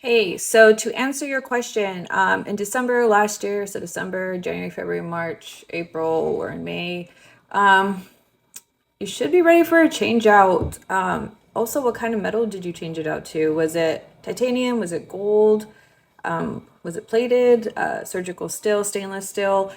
Hey, so to answer your question, in December last year, so December, January, February, March, April, or in May, um, you should be ready for a change out. Also, what kind of metal did you change it out to? Was it titanium? Was it gold? Was it plated? Surgical steel, stainless steel?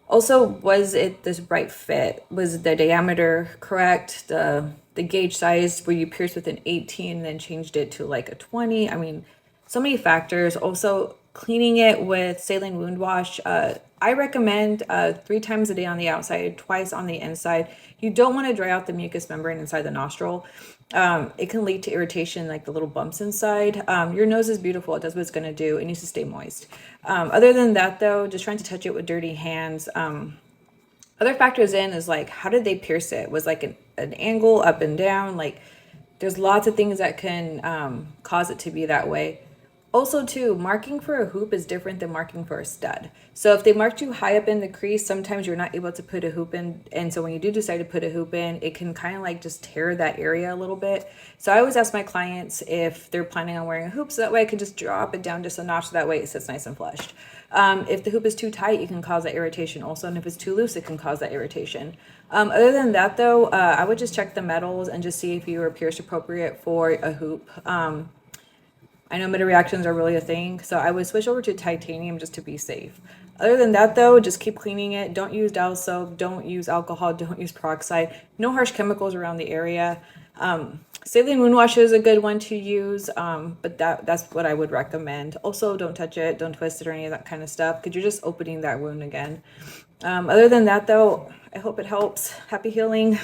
Also, was it this right fit? Was the diameter correct? The gauge size, were you pierced with an 18 and then changed it to like a 20? I mean, so many factors. Also, cleaning it with saline wound wash. I recommend 3 times a day on the outside, twice on the inside. You don't want to dry out the mucous membrane inside the nostril. It can lead to irritation, like the little bumps inside. Your nose is beautiful. It does what it's going to do. It needs to stay moist. Other than that, though, just trying to touch it with dirty hands. Other factors in is like, how did they pierce it? Was like an angle up and down? Like, there's lots of things that can cause it to be that way. Also, too, marking for a hoop is different than marking for a stud. So if they marked you high up in the crease, sometimes you're not able to put a hoop in. And so when you do decide to put a hoop in, it can kind of like just tear that area a little bit. So I always ask my clients if they're planning on wearing a hoop, so that way I can just drop it down just a notch, so that way it sits nice and flushed. If the hoop is too tight, it can cause that irritation also. And if it's too loose, it can cause that irritation. Other than that, though, I would just check the metals and just see if you are pierced appropriate for a hoop. I know meta reactions are really a thing, so I would switch over to titanium just to be safe. Other than that, though, just keep cleaning it. Don't use dial soap. Don't use alcohol. Don't use peroxide. No harsh chemicals around the area. Saline wound wash is a good one to use, but that's what I would recommend. Also, don't touch it, don't twist it or any of that kind of stuff, because you're just opening that wound again. Other than that, though, I hope it helps. Happy healing.